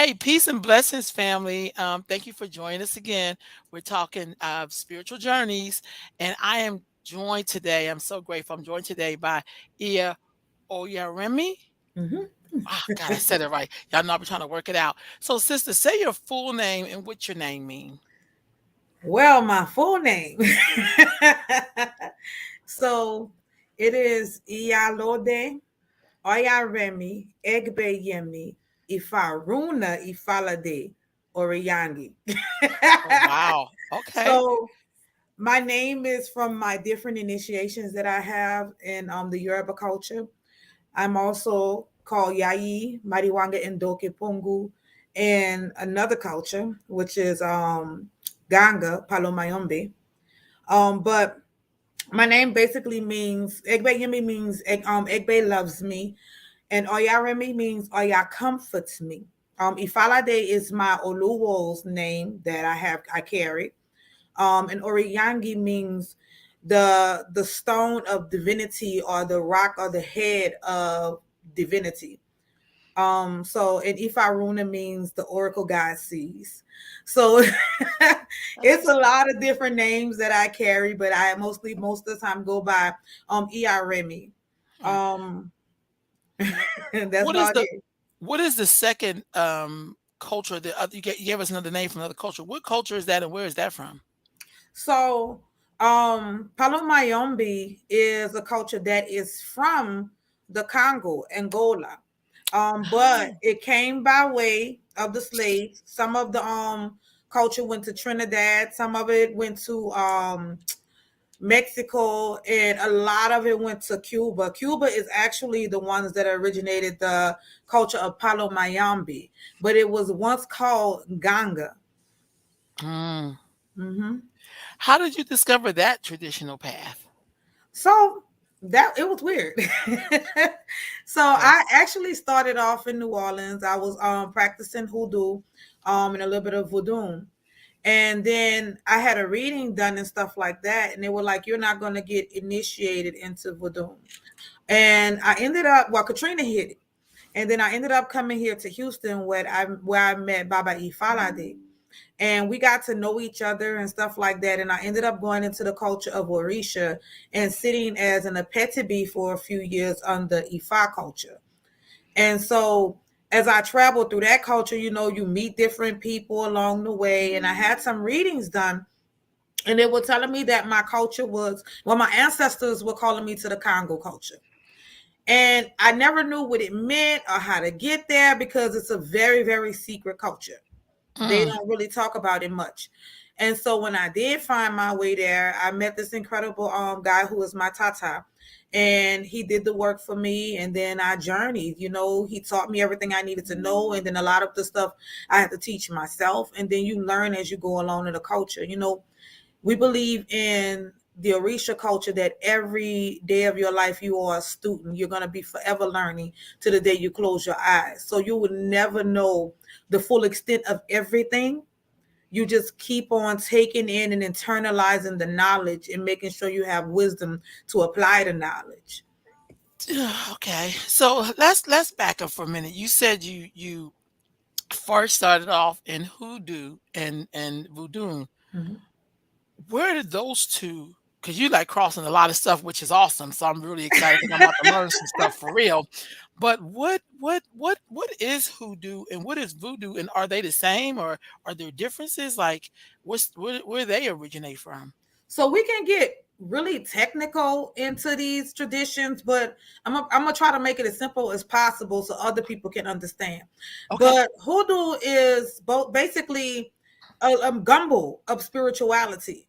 Hey, peace and blessings, family. Thank you for joining us again. We're talking spiritual journeys, and I am joined today. I'm so grateful. I'm joined today by Ia Oyaremi. Mhm. Oh, God, I said it right. Y'all know I've been trying to work it out. So, sister, say your full name and what your name mean. Well, my full name. So it is Iyolode, Oyaremi, Egbeyemi, Ifaruna, Ifalade, Oriyani. Oh, wow. Okay. So my name is from my different initiations that I have in the Yoruba culture. I'm also called Yayi, Mariwanga Ndoke Pongu, and another culture, which is Ganga, Palomayombe. But my name basically means Egbe Yemi means Egbe loves me, and Oyaremi means Oya comforts me. Ifalade is my Oluwo's name that I carry. And Oriyangi means the stone of divinity or the rock or the head of divinity. So and Ifaruna means the oracle God sees. So it's a That's lot of different names that I carry, but I mostly most of the time go by Remy. mm. Um and that's What is about the it. second culture that you gave us another name from another culture? What culture is that, and where is that from? So Palomayombi is a culture that is from the Congo, Angola. But Oh, it came by way of the slaves. Some of the culture went to Trinidad, some of it went to Mexico, and a lot of it went to Cuba. Cuba is actually the ones that originated the culture of Palo Mayombe, but it was once called Ganga. mm. Hmm. How did you discover that traditional path? So that it was weird. So Okay. I actually started off in New Orleans. I was practicing hoodoo and a little bit of voodoo. And then I had a reading done and stuff like that. And they were like, you're not going to get initiated into voodoo. And I ended up, well, Katrina hit it. And then I ended up coming here to Houston where I met Baba Ifalade, and we got to know each other and stuff like that. And I ended up going into the culture of Orisha and sitting as an apetibi for a few years under Ifa culture. And so as I traveled through that culture, you meet different people along the way. And I had some readings done. And they were telling me that my culture was, well, my ancestors were calling me to the Congo culture. And I never knew what it meant or how to get there because it's a very, very secret culture. They Mm. don't really talk about it much. And so when I did find my way there, I met this incredible guy who was my tata. And he did the work for me. And then I journeyed. He taught me everything I needed to know. And then a lot of the stuff I had to teach myself. And then you learn as you go along in the culture. We believe in the Orisha culture that every day of your life you are a student. You're going to be forever learning to the day you close your eyes. So you would never know the full extent of everything. You just keep on taking in and internalizing the knowledge and making sure you have wisdom to apply the knowledge. Okay. So let's back up for a minute. You said you first started off in hoodoo and voodoo. Mhm. Where did those two? Because you like crossing a lot of stuff, which is awesome. So I'm really excited because I'm about to learn some stuff for real. But what is hoodoo and what is voodoo, and are they the same or are there differences? Like where they originate from? So we can get really technical into these traditions, but I'm gonna try to make it as simple as possible so other people can understand. Okay. But hoodoo is both basically a gumbo of spirituality.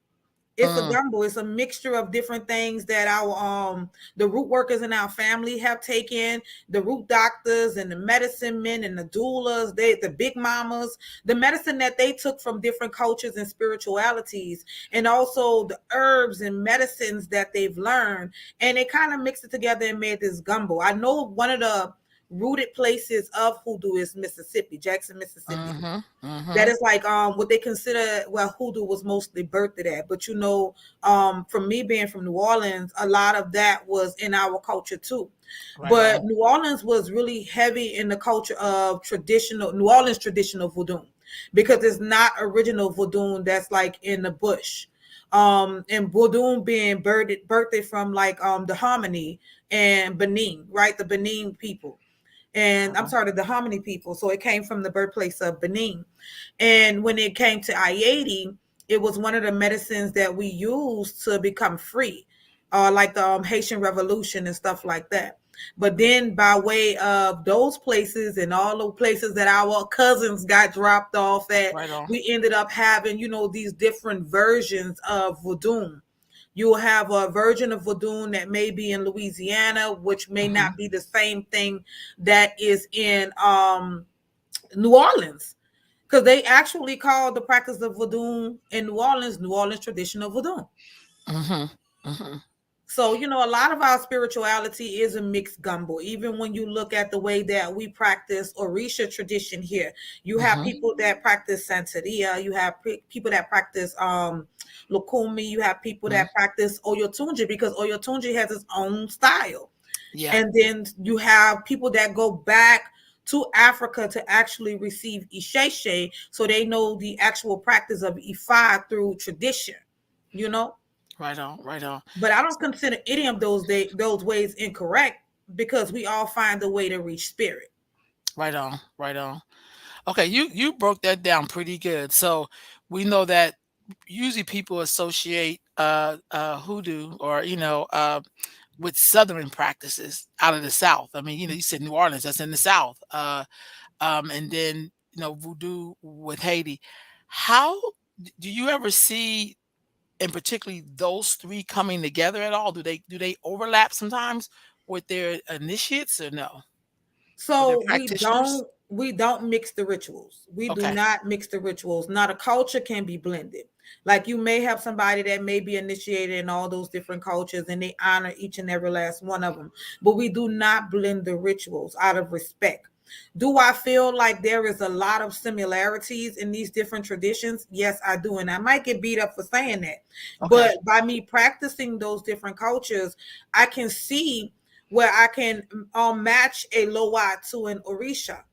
It's a Mm, gumbo. It's a mixture of different things that our the root workers in our family have taken, the root doctors and the medicine men and the doulas, the big mamas, the medicine that they took from different cultures and spiritualities, and also the herbs and medicines that they've learned, and they kind of mixed it together and made this gumbo. I know rooted places of hoodoo is Mississippi, Jackson, Mississippi. Mhm. That Mhm. is like what they consider, well, hoodoo was mostly birthed at. But from me being from New Orleans, a lot of that was in our culture too. Right But on. New Orleans was really heavy in the culture of traditional New Orleans traditional voodoo, because it's not original voodoo that's like in the bush. And voodoo being birthed from like the harmony and Benin, right? The Benin people. And I'm Uh-huh. sorry, the Hominy people. So it came from the birthplace of Benin. And when it came to Iyolode, it was one of the medicines that we used to become free, like the Haitian Revolution and stuff like that. But then, by way of those places and all the places that our cousins got dropped off at, Right on. we ended up having, these different versions of voodoo. You'll have a version of voodoo that may be in Louisiana, which may Mhm. not be the same thing that is in New Orleans, because they actually call the practice of voodoo in New Orleans traditional voodoo. Mhm. Mhm. So, a lot of our spirituality is a mixed gumbo. Even when you look at the way that we practice Orisha tradition here, you have Mhm. people that practice Santeria, you have people that practice Lukumi, you have people Mhm. that practice Oyotunji, because Oyotunji has its own style. Yeah. And then you have people that go back to Africa to actually receive Isheshe, so they know the actual practice of Ifa through tradition, you know? Right on. Right on. But I don't consider any of those ways incorrect, because we all find a way to reach spirit. Right on. Right on. Okay, you broke that down pretty good. So we know that usually people associate hoodoo or with southern practices out of the South. I mean, you said New Orleans, that's in the South. And then voodoo with Haiti. How do you ever see, and particularly those three coming together at all? Do they overlap sometimes with their initiates or no? With their So practitioners? we don't mix the rituals. We do Okay. not mix the rituals. Now the culture can be blended. Like you may have somebody that may be initiated in all those different cultures and they honor each and every last one of them. But we do not blend the rituals out of respect. Do I feel like there is a lot of similarities in these different traditions? Yes, I do. And I might get beat up for saying that. Okay. But by me practicing those different cultures, I can see where I can match a Loa to an Orisha.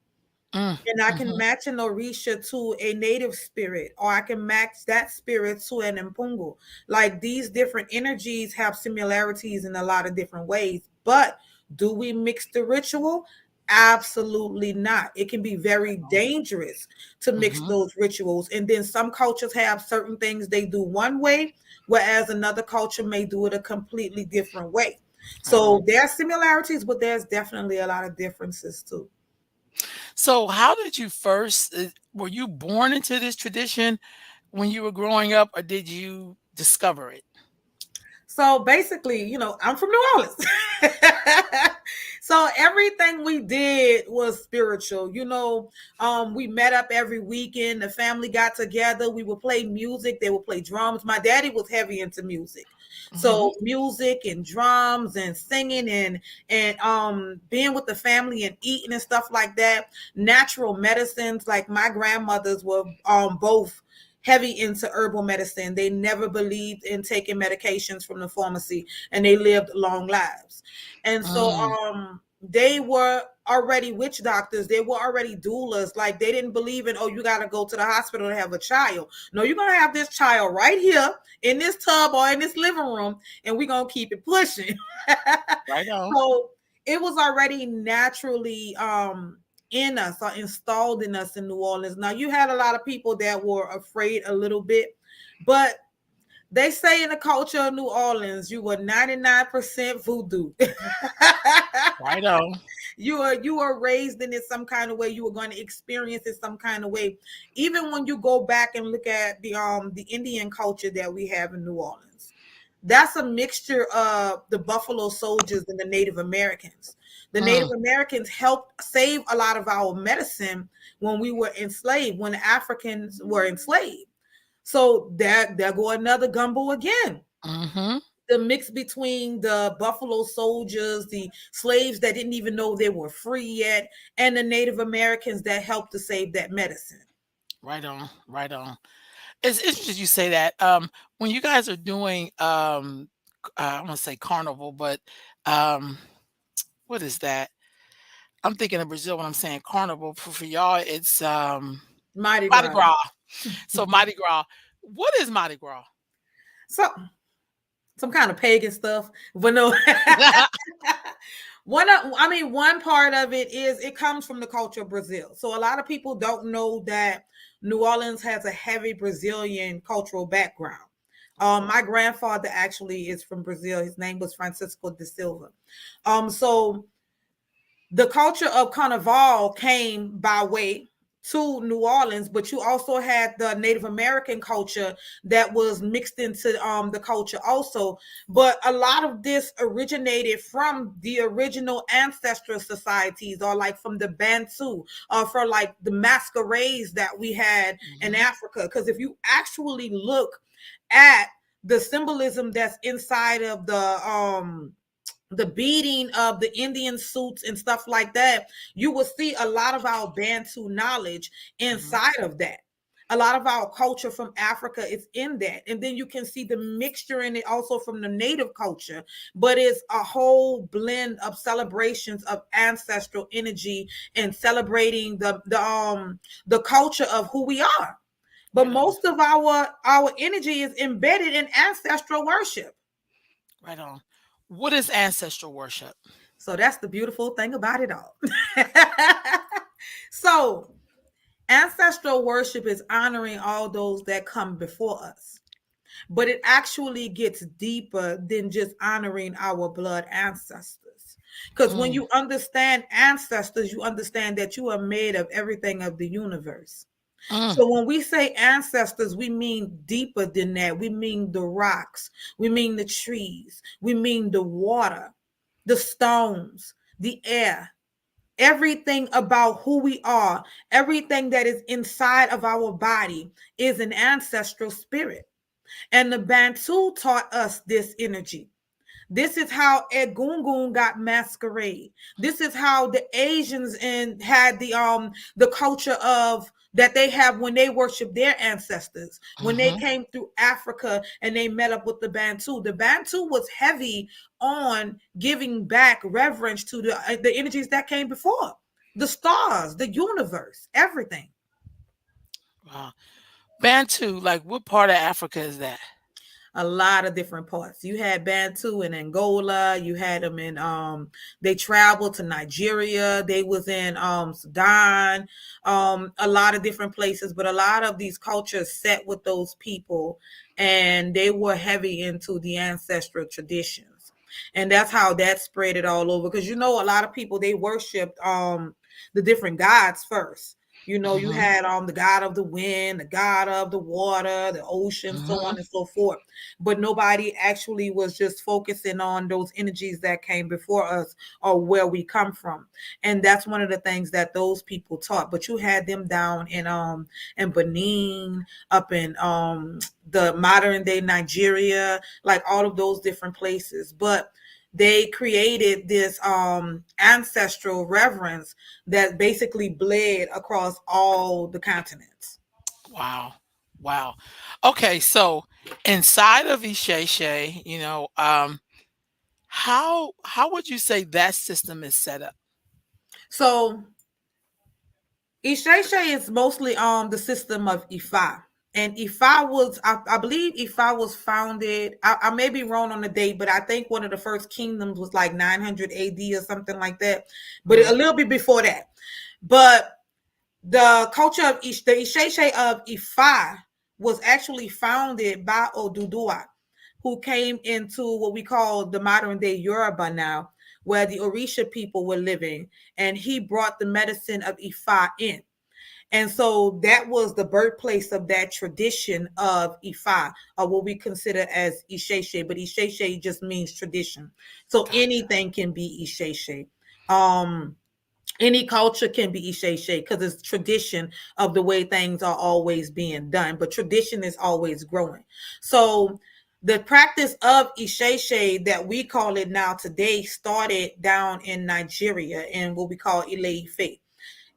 Mm, And I can mhm, match an Orisha to a native spirit, or I can match that spirit to an Mpungu. Like these different energies have similarities in a lot of different ways. But do we mix the ritual? Absolutely not. It can be very dangerous to mix mhm. those rituals. And then some cultures have certain things they do one way, whereas another culture may do it a completely different way. Right on. So there are similarities, but there's definitely a lot of differences too. So, how did you first? Were you born into this tradition when you were growing up, or did you discover it? So basically, I'm from New Orleans. So everything we did was spiritual. We met up every weekend. The family got together. We would play music. They would play drums. My daddy was heavy into music. Hmm. So music and drums and singing and being with the family and eating and stuff like that. Natural medicines, like my grandmothers were both heavy into herbal medicine. They never believed in taking medications from the pharmacy, and they lived long lives. And so Mm, they were already witch doctors. They were already doulas. Like they didn't believe in, oh, you got to go to the hospital to have a child. No, you're going to have this child right here in this tub or in this living room, and we're going to keep it pushing. right on. So it was already naturally in us or installed in us in New Orleans. Now you had a lot of people that were afraid a little bit, but they say in the culture of New Orleans, you were 99% voodoo. Right on. You were raised in it some kind of way. You were going to experience it some kind of way. Even when you go back and look at the Indian culture that we have in New Orleans, that's a mixture of the Buffalo Soldiers and the Native Americans. The Native Mm, Americans helped save a lot of our medicine when we were enslaved, when the Africans were enslaved. So there go another gumbo again. hmm. the mix between the Buffalo Soldiers, the slaves that didn't even know they were free yet, and the Native Americans that helped to save that medicine. Right on, right on. It's interesting you say that. When you guys are doing, I want to say carnival, but um, what is that? I'm thinking of Brazil when I'm saying carnival. For y'all, it's Mardi Mardi Gras. Gras. So Mardi Gras. What is Mardi Gras? So some kind of pagan stuff, but no. One part of it is it comes from the culture of Brazil. So a lot of people don't know that New Orleans has a heavy Brazilian cultural background. Okay. My grandfather actually is from Brazil. His name was Francisco de Silva. So the culture of Carnival came by way to New Orleans, but you also had the Native American culture that was mixed into the culture also. But a lot of this originated from the original ancestral societies, or like from the Bantu, or from like the masquerades that we had in Hmm. Africa. Because if you actually look at the symbolism that's inside of the beating of the Indian suits and stuff like that, you will see a lot of our Bantu knowledge Hmm. inside of that. A lot of our culture from Africa is in that. And then you can see the mixture in it also from the native culture, but it's a whole blend of celebrations of ancestral energy and celebrating the culture of who we are. But Right on, most of our energy is embedded in ancestral worship. right on. What is ancestral worship? So that's the beautiful thing about it all. So, ancestral worship is honoring all those that come before us, but it actually gets deeper than just honoring our blood ancestors. Because when Mm, you understand ancestors, you understand that you are made of everything of the universe. mm, So when we say ancestors, we mean deeper than that. We mean the rocks, we mean the trees, we mean the water, the stones, the air, everything about who we are, everything that is inside of our body is an ancestral spirit. And the Bantu taught us this energy. This is how Egungun got masquerade. This is how the Asians and had the culture of that they have when they worship their ancestors. When they hmm. came through Africa and they met up with the Bantu. The Bantu was heavy on giving back reverence to the energies that came before. The stars, the universe, everything. Wow. Bantu, like what part of Africa is that? A lot of different parts. You had Bantu in Angola. You had them in they traveled to Nigeria. They was in Sudan, a lot of different places. But a lot of these cultures set with those people, and they were heavy into the ancestral traditions, and that's how that spread it all over. Because you know, a lot of people they worshipped the different gods first. You know, you Hmm. had the god of the wind, the god of the water, the ocean, so Hmm. on and so forth, but nobody actually was just focusing on those energies that came before us or where we come from. And that's one of the things that those people taught. But you had them down in Benin, up in the modern day Nigeria, like all of those different places. But they created this ancestral reverence that basically bled across all the continents. Wow. Wow. Okay, so inside of Isheshe, how would you say that system is set up? So Isheshe is mostly the system of Ifa. And Ifa was, I believe Ifa was founded, I may be wrong on the date, but I think one of the first kingdoms was like 900 AD or something like that, but a Mhm. little bit before that. But the culture of the Isheshe of Ifa was actually founded by Oduduwa, who came into what we call the modern day Yoruba now, where the Orisha people were living, and he brought the medicine of Ifa in. And so that was the birthplace of that tradition of Ifa, or what we consider as Isheshe. But Isheshe just means tradition. So Gotcha. anything can be Isheshe. Um, any culture can be Isheshe because it's tradition of the way things are always being done. But tradition is always growing. So The practice of Isheshe that we call it now today started down in Nigeria in what we call Ile-Ife.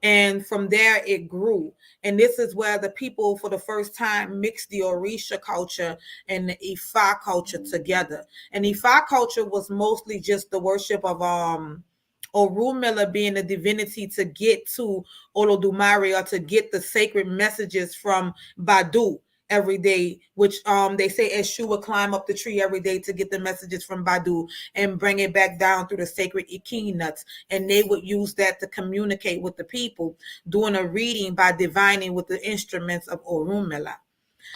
And from there it grew. And this is where the people for the first time mixed the Orisha culture and the Ifa culture together. And Ifa culture was mostly just the worship of Orumila being the divinity to get to Olodumare, or to get the sacred messages from Badu every day, which they say Eshu would climb up the tree every day to get the messages from Badu and bring it back down through the sacred Ikini nuts. And they would use that to communicate with the people, doing a reading by divining with the instruments of Orunmila.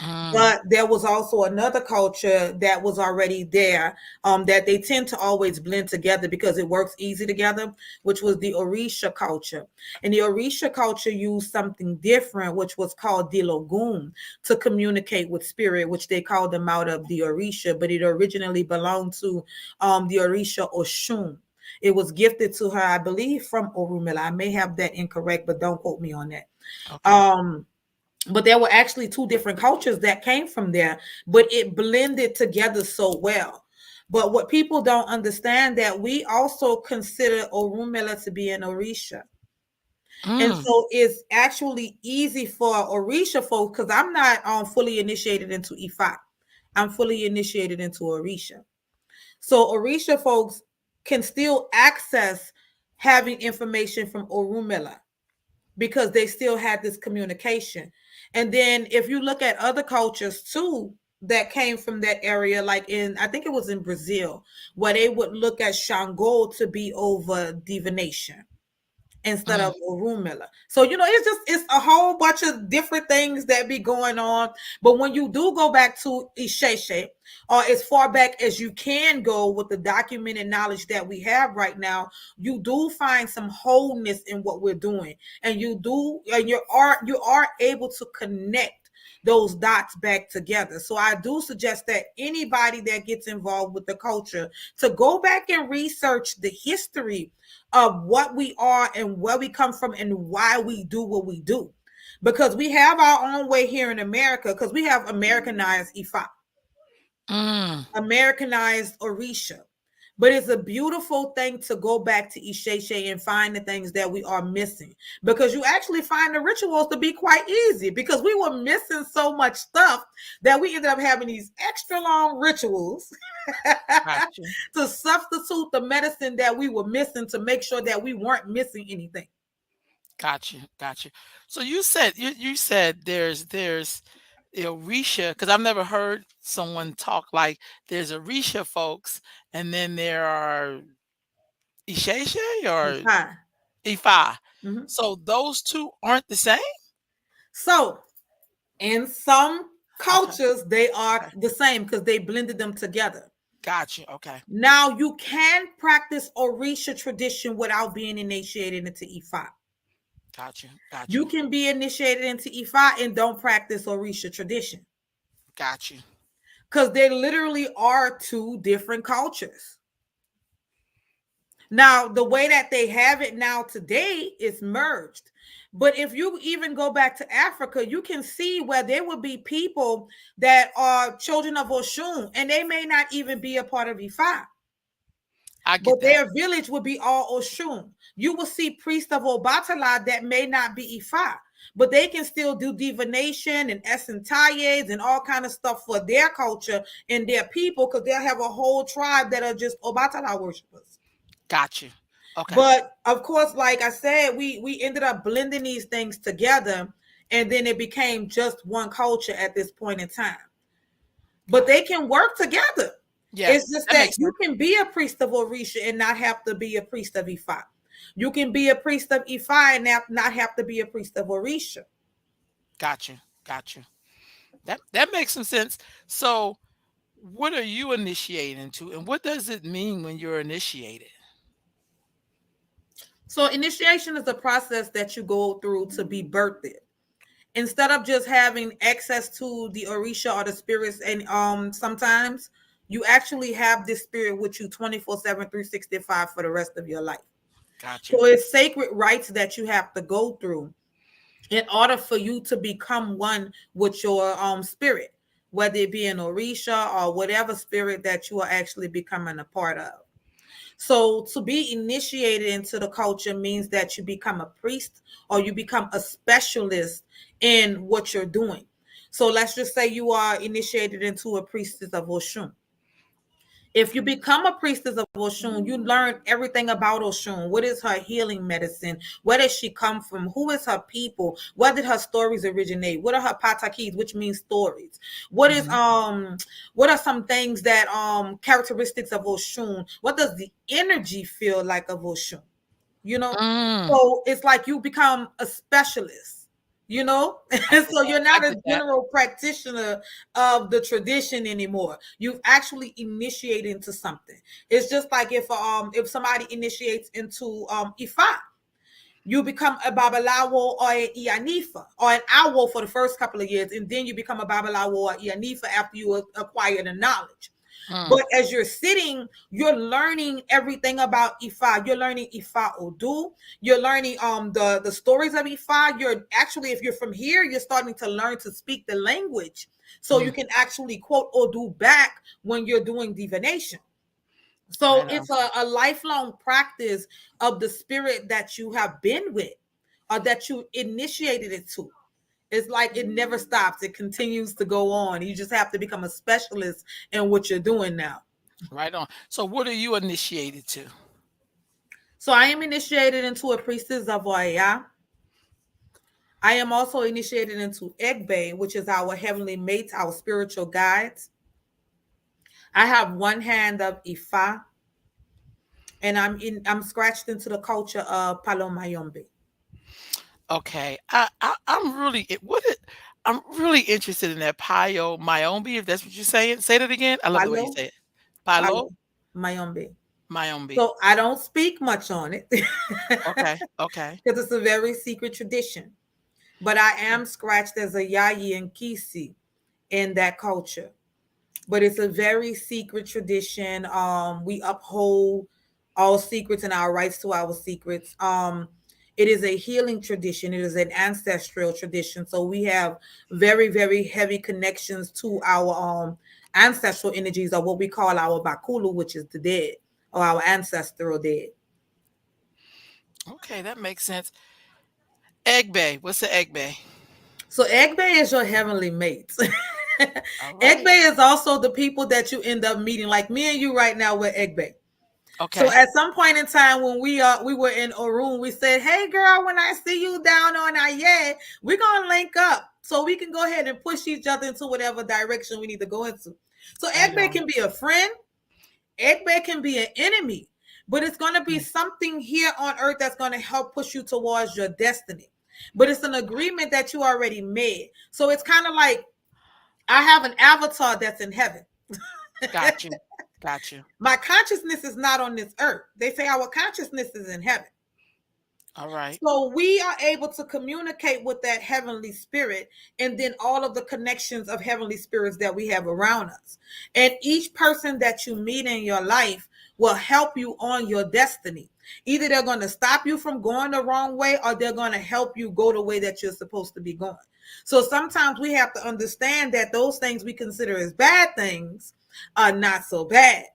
Mm, But there was also another culture that was already there, that they tend to always blend together because it works easy together, which was the Orisha culture. And the Orisha culture used something different, which was called Dilogun, to communicate with spirit, which they called them out of the Orisha, but it originally belonged to the Orisha Oshun. It was gifted to her, I believe, from Orumila. I may have that incorrect, but don't quote me on that. okay. Um, but there were actually two different cultures that came from there, but it blended together so well. But what people don't understand, that we also consider Orunmila to be an Orisha. And Mm, so it's actually easy for Orisha folks, because I'm not fully initiated into Ifa. I'm fully initiated into Orisha. So Orisha folks can still access having information from Orunmila, because they still had this communication. And then if you look at other cultures too that came from that area, like in, I think it was in Brazil, where they would look at Shango to be over divination instead mm, of Orunmila. So it's a whole bunch of different things that be going on. But when you do go back to Isheshe, or as far back as you can go with the documented knowledge that we have right now, you do find some wholeness in what we're doing, and you are able to connect those dots back together. So I do suggest that anybody that gets involved with the culture to go back and research the history of what we are and where we come from and why we do what we do. Because we have our own way here in America, because we have Americanized Ifa, mm. Americanized Orisha. But it's a beautiful thing to go back to Isheshe and find the things that we are missing. Because you actually find the rituals to be quite easy, because we were missing so much stuff that we ended up having these extra long rituals Got you. to substitute the medicine that we were missing, to make sure that we weren't missing anything. Got you. Got you. So you said there's Orisha, because I've never heard someone talk like there's Orisha folks, and then there are Isheshe or Fine. Ifa. Mhm. So those two aren't the same? So, in some Okay. cultures, they are Okay. the same because they blended them together. Got you. Okay. Now, you can practice Orisha tradition without being initiated into Ifa. Got you. Got You you. can be initiated into Ifa and don't practice Orisha tradition, Got you. because they literally are two different cultures. Now, the way that they have it now today is merged. But if you even go back to Africa, you can see where there would be people that are children of Oshun, and they may not even be a part of Ifa, I but get that. their village would be all Oshun. You will see priests of Obatala that may not be Ifa, but they can still do divination and esentayes and all kind of stuff for their culture and their people, because they'll have a whole tribe that are just Obatala worshippers. Got you. Okay. But of course, like I said, we ended up blending these things together, and then it became just one culture at this point in time. But Got they it. can work together. Yeah, It's just that that makes you sense. can be a priest of Orisha and not have to be a priest of Ifa. You can be a priest of Ifa and not have to be a priest of Orisha. Got you. Got you. That makes some sense. So, what are you initiating into, and what does it mean when you're initiated? So initiation is a process that you go through to be birthed. Instead of just having access to the Orisha or the spirits, and sometimes you actually have this spirit with you 24/7, 365 for the rest of your life. Got you. So it's sacred rites that you have to go through in order for you to become one with your spirit, whether it be an Orisha or whatever spirit that you are actually becoming a part of. So to be initiated into the culture means that you become a priest or you become a specialist in what you're doing. So let's just say you are initiated into a priestess of Oshun. If you become a priestess of Oshun, you learn everything about Oshun. What is her healing medicine? Where does she come from? Who is her people? Where did her stories originate? What are her patakis, which means stories? What is Mhm. what are some things that characteristics of Oshun? What does the energy feel like of Oshun? You know, Mm, so it's like you become a specialist, you know. I get So that. you're I not a get that. general practitioner of the tradition anymore. You've actually initiated into something. It's just like if somebody initiates into Ifa, you become a babalawo or an Iyanifa or an awo for the first couple of years, and then you become a babalawo or Iyanifa after you acquire the knowledge. Mm, But as you're sitting, you're learning everything about Ifa. You're learning Ifa Odu. You're learning the stories of Ifa. You're actually, if you're from here, you're starting to learn to speak the language. So you mm. can actually quote Odu back when you're doing divination. So Right on. it's a lifelong practice of the spirit that you have been with or that you initiated it to. It's like it never stops. It continues to go on. You just have to become a specialist in what you're doing now. Right on. So what are you initiated to? So I am initiated into a priestess of Oya. I am also initiated into Egbe, which is our heavenly mates, our spiritual guides. I have one hand of Ifa, and I'm scratched into the culture of Palomayombe. Okay. I'm really I'm really interested in that Pio Myombe, if that's what you're saying. Say that again. I love the way you Palo, say it. Palo Palo, Mayombe. Myombe. So I don't speak much on it because Okay. Okay. it's a very secret tradition. But I am scratched as a Yayi and Kisi in that culture. But it's a very secret tradition. We uphold all secrets and our rights to our secrets. It is a healing tradition. It is an ancestral tradition. So we have very, very heavy connections to our ancestral energies, or what we call our Bakulu, which is the dead, or our ancestral dead. Okay, that makes sense. Egg Bay. What's the Egg Bay? So Egbe is your heavenly mates. All right. Egbe is also the people that you end up meeting, like me and you right now with Egbe. So Okay. at some point in time when we were in Orun, we said, "Hey girl, when I see you down on Ayed, we're gonna link up so we can go ahead and push each other into whatever direction we need to go into." So Right Egbe on. can be a friend, Egbe can be an enemy, but it's gonna be Mm. something here on earth that's gonna help push you towards your destiny. But it's an agreement that you already made. So it's kind of like I have an avatar that's in heaven. Got you. Got you. My consciousness is not on this earth. They say our consciousness is in heaven. All right. So we are able to communicate with that heavenly spirit and then all of the connections of heavenly spirits that we have around us. And each person that you meet in your life will help you on your destiny. Either they're going to stop you from going the wrong way or they're going to help you go the way that you're supposed to be going. So sometimes we have to understand that those things we consider as bad things are not so bad.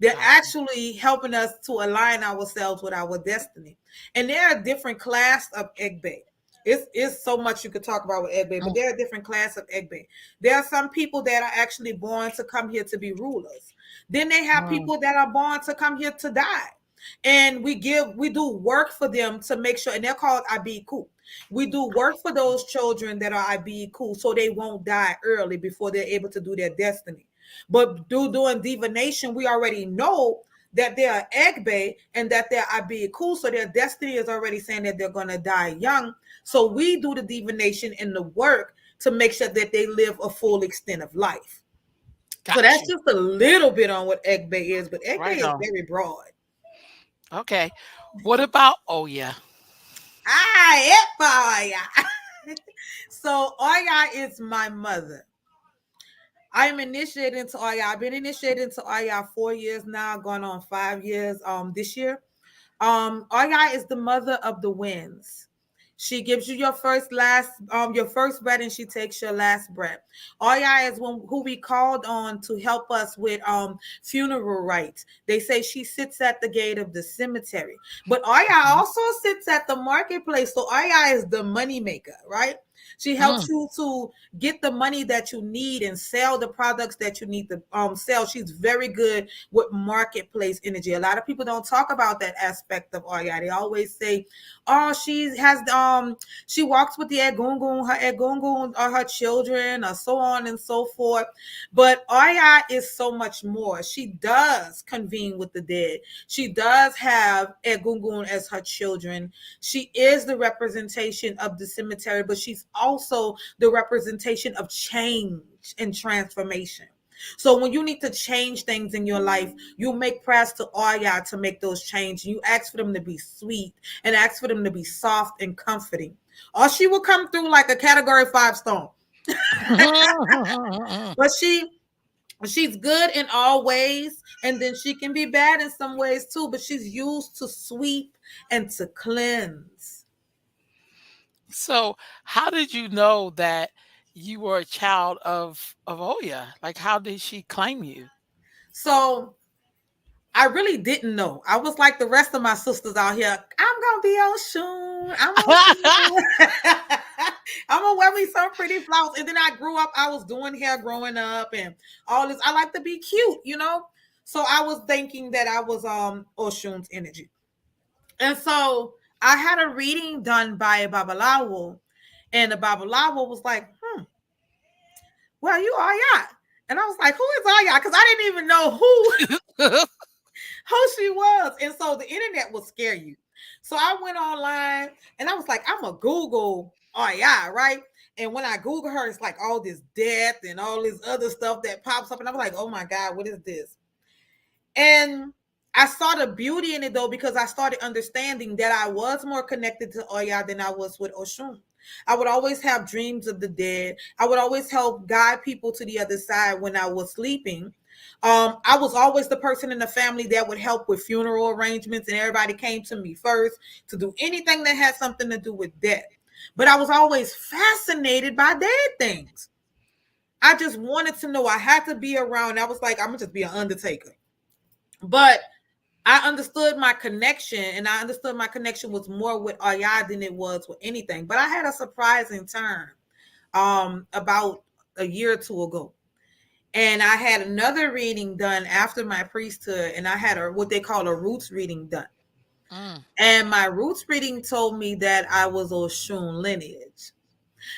They're Got you. actually helping us to align ourselves with our destiny. And there are different class of egbe. It's so much you could talk about with egbe, but Mm, there are different class of egbe. There are some people that are actually born to come here to be rulers. Then they have mm. people that are born to come here to die. And we do work for them to make sure, and they're called Abiku. We do work for those children that are Abiku so they won't die early before they're able to do their destiny. But doing divination, we already know that they are Egbe and that they're Abiku, so their destiny is already saying that they're going to die young. So we do the divination and the work to make sure that they live a full extent of life. So Got that's you. just a little bit on what Egbe is, but Egbe Right is on. very broad. Okay. What about oh yeah. Ah, Oya. So Oya is my mother. I am initiated into Oya. I've been initiated into Oya 4 years now, going on 5 years this year. Oya is the mother of the winds. She gives you your first breath, and she takes your last breath. Oya is who we called on to help us with funeral rites. They say she sits at the gate of the cemetery, but Oya Mhm. also sits at the marketplace. So Oya is the money maker, right? She helps Mm. you to get the money that you need and sell the products that you need to sell. She's very good with marketplace energy. A lot of people don't talk about that aspect of Oya. They always say, "Oh, she walks with the egungun, her egungun are her children, or so on and so forth." But Oya is so much more. She does convene with the dead. She does have egungun as her children. She is the representation of the cemetery, but she's also the representation of change and transformation. So when you need to change things in your life, you make prayers to Oya to make those changes. You ask for them to be sweet and ask for them to be soft and comforting. Or she will come through like a category 5 stone. But she's good in all ways, and then she can be bad in some ways too, but she's used to sweep and to cleanse. So, how did you know that you were a child of Oya? Like, how did she claim you? So I really didn't know. I was like the rest of my sisters out here. I'm gonna be Oshun. I'm Oshun. I'm gonna wear me some pretty flowers. And then I grew up. I was doing hair growing up and all this. I like to be cute, you know. So I was thinking that I was Oshun's energy. And so I had a reading done by a Babalawo, and the Babalawo was like, "Well, you are ya." And I was like, "Who is Aya?" Because I didn't even know who she was. And so the internet will scare you. So I went online and I was like, I'm a Google Aya, right? And when I Google her, it's like all this death and all this other stuff that pops up. And I was like, oh my God, what is this? And I saw the beauty in it though, because I started understanding that I was more connected to Oya than I was with Oshun. I would always have dreams of the dead. I would always help guide people to the other side when I was sleeping. I was always the person in the family that would help with funeral arrangements, and everybody came to me first to do anything that had something to do with death. But I was always fascinated by dead things. I just wanted to know. I had to be around. I was like, I'm gonna just be an undertaker. But I understood my connection, and I understood my connection was more with Aya than it was with anything. But I had a surprising turn about a year or two ago. And I had another reading done after my priesthood, and I had what they call a roots reading done. Mm. And my roots reading told me that I was Oshun lineage.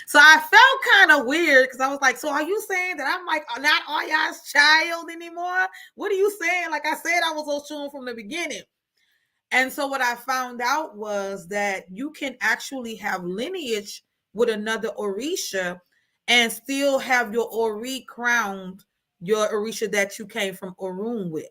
So I felt kind of weird because I was like, so are you saying that I'm like not Aya's child anymore? What are you saying? Like I said, I was Oshun from the beginning. And so what I found out was that you can actually have lineage with another Orisha and still have your Ori crowned, your Orisha that you came from Orun with.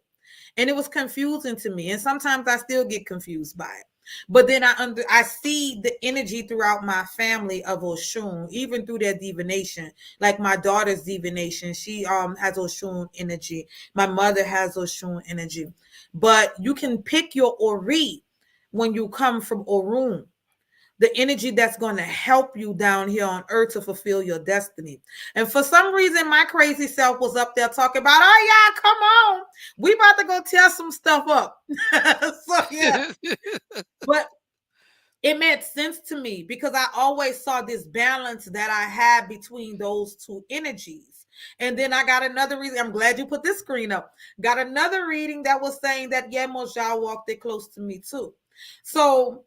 And it was confusing to me. And sometimes I still get confused by it. But then I see the energy throughout my family of Oshun, even through their divination. Like my daughter's divination, she has Oshun energy. My mother has Oshun energy. But you can pick your Ori when you come from Orun, the energy that's going to help you down here on earth to fulfill your destiny. And for some reason, my crazy self was up there talking about, oh yeah, come on, we about to go tear some stuff up. So yeah, but it made sense to me because I always saw this balance that I had between those two energies. And then I got another reading. I'm glad you put this screen up. Got another reading that was saying that Yemoja walked it close to me too. So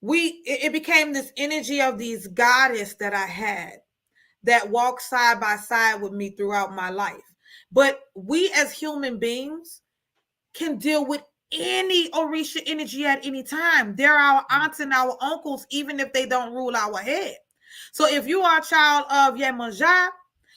it became this energy of these goddess that I had that walked side by side with me throughout my life. But we as human beings can deal with any Orisha energy at any time. They're our aunts and our uncles, even if they don't rule our head. So if you are a child of Yemanja,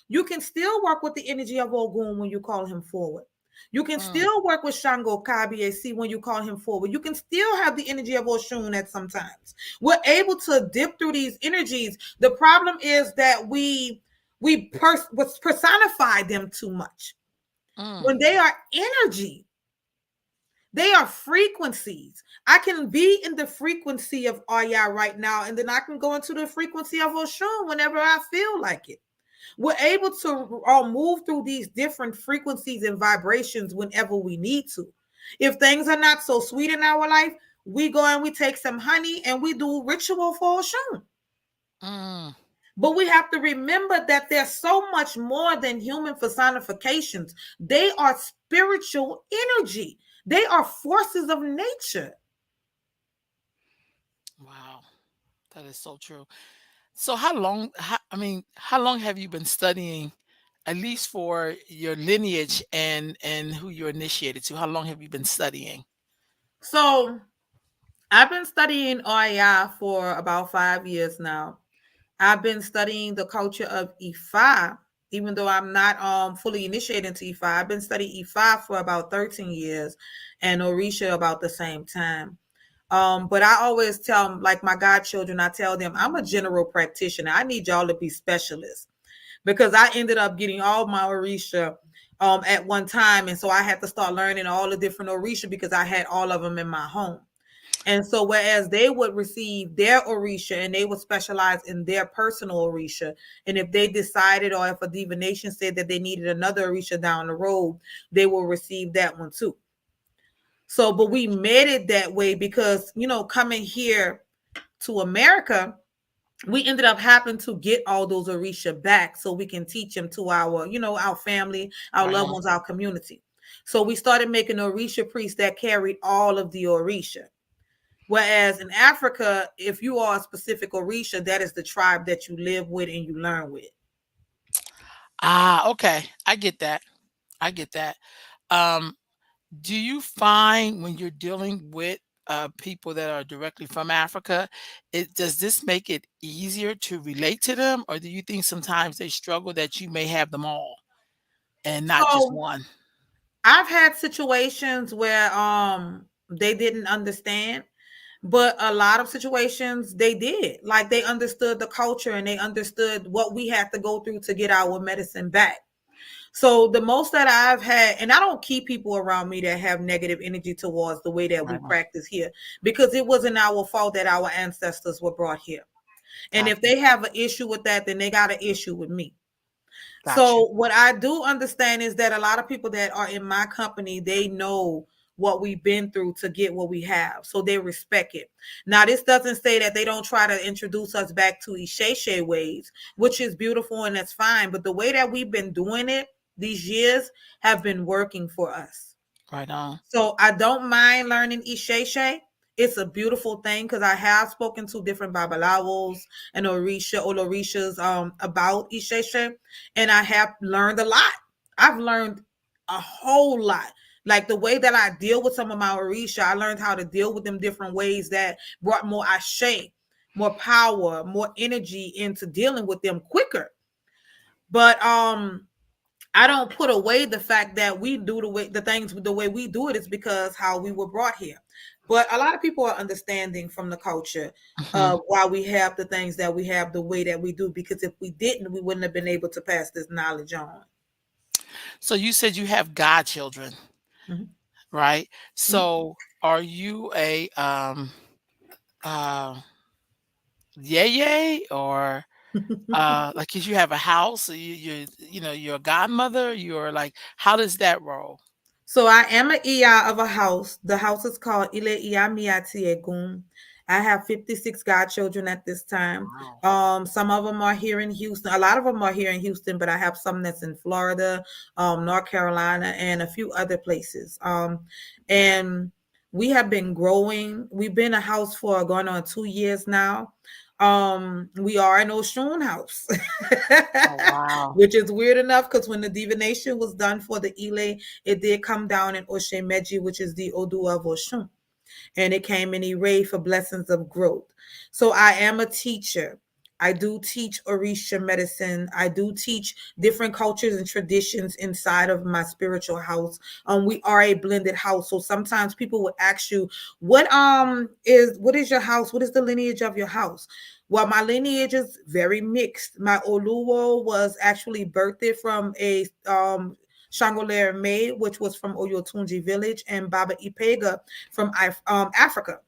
you can still work with the energy of Ogun when you call him forward. You can Mm. still work with Shango Kabiesi when you call him forward. You can still have the energy of Oshun at sometimes. We're able to dip through these energies. The problem is that we personify them too much. Mm. When they are energy, They are frequencies. I can be in the frequency of Aya right now, and then I can go into the frequency of Oshun whenever I feel like it. We're able to move through these different frequencies and vibrations whenever we need to. If things are not so sweet in our life, we go and we take some honey and we do ritual for Oshun. Mm, But we have to remember that they're so much more than human personifications. They are spiritual energy. They are forces of nature. wow, that is so true. So how long? How long have you been studying, at least for your lineage and who you're initiated to? How long have you been studying? So I've been studying Oya for about 5 years now. I've been studying the culture of Ifa, even though I'm not fully initiated into Ifa. I've been studying Ifa for about 13 years and Orisha about the same time. But I always tell like my godchildren, I tell them I'm a general practitioner. I need y'all to be specialists because I ended up getting all my Orisha at one time. And so I had to start learning all the different Orisha because I had all of them in my home. And so, whereas they would receive their Orisha and they would specialize in their personal Orisha, and if they decided or if a divination said that they needed another Orisha down the road, they will receive that one too. So, but we made it that way because, coming here to America, we ended up having to get all those Orisha back so we can teach them to our family, our Right loved on. ones, our community. So we started making Orisha priests that carried all of the Orisha. Whereas in Africa, if you are a specific Orisha, that is the tribe that you live with and you learn with. Ah, okay. I get that. I get that. Um, do you find when you're dealing with people that are directly from Africa, does this make it easier to relate to them, or do you think sometimes they struggle that you may have them all and not just So one? I've had situations where they didn't understand, but a lot of situations they did. Like they understood the culture and they understood what we had to go through to get our medicine back. So the most that I've had, and I don't keep people around me that have negative energy towards the way that we Right on. practice here, because it wasn't our fault that our ancestors were brought here. And Got if you. they have an issue with that, then they got an issue with me. Got you. So what I do understand is that a lot of people that are in my company, they know what we've been through to get what we have. So they respect it. Now, this doesn't say that they don't try to introduce us back to Isheshe ways, which is beautiful and that's fine. But the way that we've been doing it these years have been working for us. Right on. So I don't mind learning Isheshe. It's a beautiful thing because I have spoken to different Babalawos and Orishas about Isheshe, and I have learned a lot. I've learned a whole lot. Like the way that I deal with some of my Orisha, I learned how to deal with them different ways that brought more ashe, more power, more energy into dealing with them quicker. But I don't put away the fact that we do the things the way we do it is because how we were brought here. But a lot of people are understanding from the culture Mhm. why we have the things that we have the way that we do. Because if we didn't, we wouldn't have been able to pass this knowledge on. So you said you have godchildren, Mhm. right? Mhm. So are you a uh yay or like, 'cause you have a house, so you're a godmother, you're like, how does that roll? So I am an Iya of a house. The house is called Ile Iya Miati Egum. I have 56 godchildren at this time. Wow. Some of them are here in Houston. A lot of them are here in Houston, but I have some that's in Florida, North Carolina, and a few other places. And we have been growing. We've been a house for going on 2 years now. We are an Oshun house, Oh, wow. which is weird enough because when the divination was done for the Ile, it did come down in Oshemeji, which is the Odu of Oshun, and it came in Ire for blessings of growth. So I am a teacher. I do teach Orisha medicine. I do teach different cultures and traditions inside of my spiritual house. We are a blended house. So sometimes people would ask you, what is your house? What is the lineage of your house? Well, my lineage is very mixed. My Oluo was actually birthed from a Shangolere May, which was from Oyotunji village, and Baba Ipega from Africa.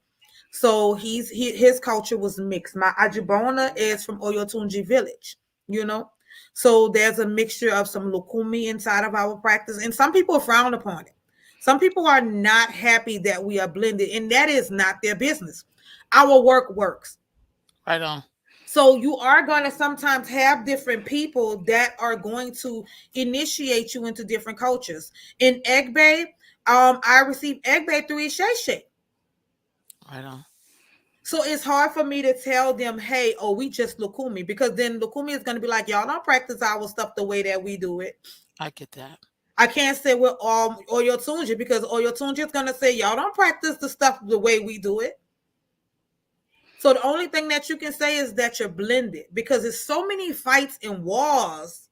So his culture was mixed. My Ajibona is from Oyotunji village, you know. So there's a mixture of some Lukumi inside of our practice, and some people frown upon it. Some people are not happy that we are blended, and that is not their business. Our work works. Right on. So you are going to sometimes have different people that are going to initiate you into different cultures. In Egbe, I received Egbe through Isheshe. Right on. So it's hard for me to tell them, hey, oh, we just Lukumi, because then Lukumi is going to be like, y'all don't practice our stuff the way that we do it. I get that. I can't say we're all Oyotunji, because Oyotunji is going to say, y'all don't practice the stuff the way we do it. So the only thing that you can say is that you're blended, because there's so many fights and wars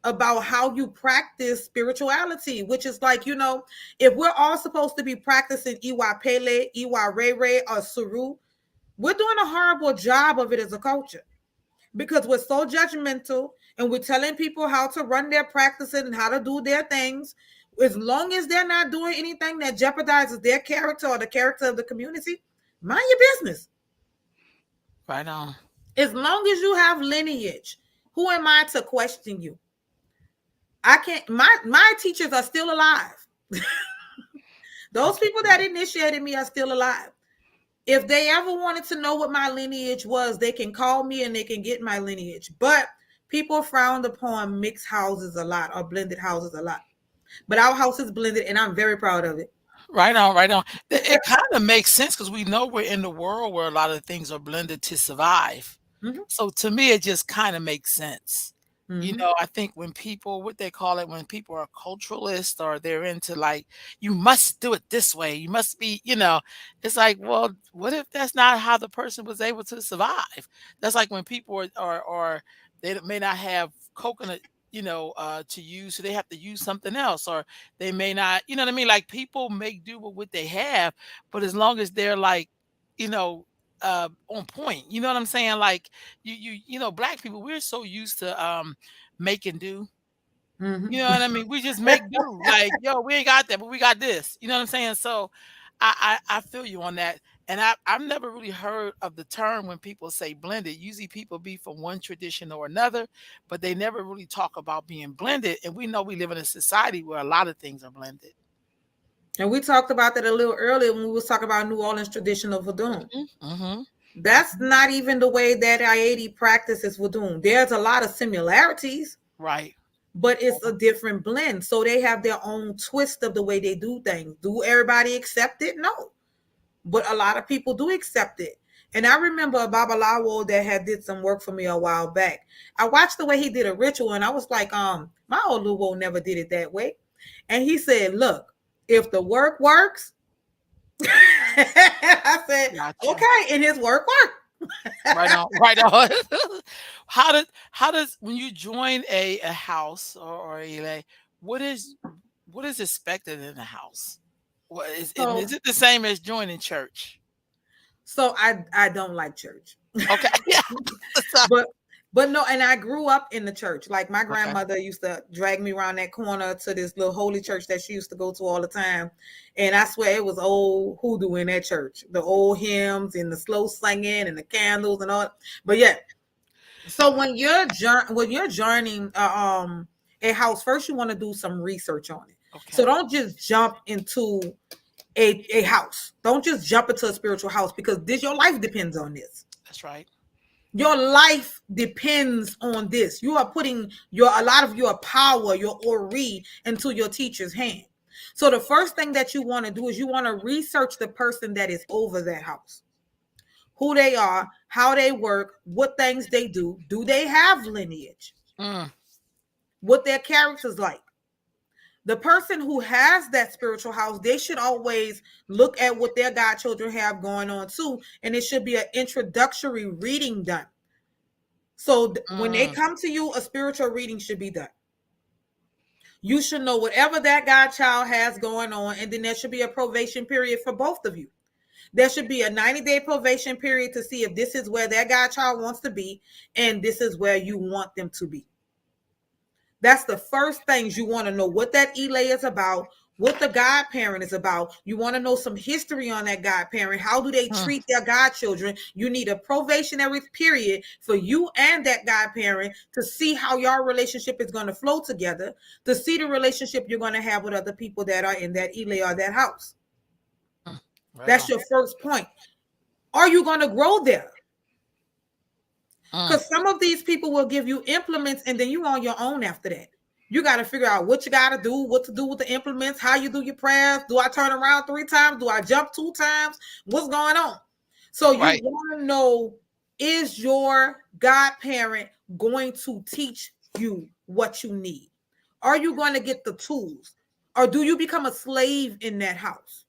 about how you practice spirituality, which is like, if we're all supposed to be practicing Iwa Pele, Iwa Rere, or Suru, we're doing a horrible job of it as a culture, because we're so judgmental and we're telling people how to run their practices and how to do their things. As long as they're not doing anything that jeopardizes their character or the character of the community, mind your business. Right on. As long as you have lineage, who am I to question you? I can't. My teachers are still alive. Those people that initiated me are still alive. If they ever wanted to know what my lineage was, they can call me and they can get my lineage. But people frowned upon mixed houses a lot, or blended houses a lot. But our house is blended, and I'm very proud of it. Right on, right on. It kind of makes sense because we know we're in the world where a lot of things are blended to survive. Mm-hmm. So to me, it just kind of makes sense. Mm-hmm. I think when people, what they call it, when people are culturalists or they're into like, you must do it this way, you must be, it's like, well, what if that's not how the person was able to survive? That's like when people are they may not have coconut, to use, so they have to use something else, or they may not, you know what I mean? Like people make do with what they have, but as long as they're like, you know, on point, you know what I'm saying? Like black people, we're so used to making do. You know Mm-hmm. what I mean? We just make do. Like, yo, we ain't got that, but we got this. You know what I'm saying? So I feel you on that. And I've never really heard of the term when people say blended. Usually people be from one tradition or another, but they never really talk about being blended. And we know we live in a society where a lot of things are blended. And we talked about that a little earlier when we was talking about New Orleans traditional voodoo. Mm-hmm. That's not even the way that Haiti practices voodoo. There's a lot of similarities, Right. but it's a different blend. So they have their own twist of the way they do things. Do everybody accept it? No. But a lot of people do accept it. And I remember a Babalawo that had did some work for me a while back. I watched the way he did a ritual and I was like, my old Luwo never did it that way. And he said, look, if the work works, I said, Gotcha. okay, and his work worked. Right on, right on. How does when you join a house or what is what is expected in the house? What is and So is it the same as joining church? so I don't like church. Okay. Yeah. So- but but no, and I grew up in the church. Like my okay. grandmother used to drag me around that corner to this little holy church that she used to go to all the time. And I swear it was old hoodoo in that church. The old hymns and the slow singing and the candles and all. But yeah. So when you're joining a house, first you want to do some research on it. So Okay. don't just jump into a house. Don't just jump into a spiritual house, because your life depends on this. That's right. Your life depends on this. You are putting a lot of your power, your ori, into your teacher's hand. So the first thing that you want to do is you want to research the person that is over that house. Who they are, how they work, what things they do. Do they have lineage? Mm, What their character's like? The person who has that spiritual house, they should always look at what their godchildren have going on too. And it should be an introductory reading done. So when they mm. come to you, a spiritual reading should be done. You should know whatever that godchild has going on. And then there should be a probation period for both of you. There should be a 90-day probation period to see if this is where that godchild wants to be and this is where you want them to be. That's the first things you want to know, what that Elay is about, what the godparent is about. You want to know some history on that godparent. How do they Mm, treat their godchildren? You need a probationary period for you and that godparent to see how your relationship is going to flow together, to see the relationship you're going to have with other people that are in that Elay or that house. mm. Right That's on. your first point. Are you going to grow there? Mm, Because some of these people will give you implements and then you on your own after that. You got to figure out what you got to do, what to do with the implements, how you do your prayers. Do I turn around 3 times? Do I jump 2 times? What's going on? So you right. want to know, is your godparent going to teach you what you need? Are you going to get the tools? Or do you become a slave in that house?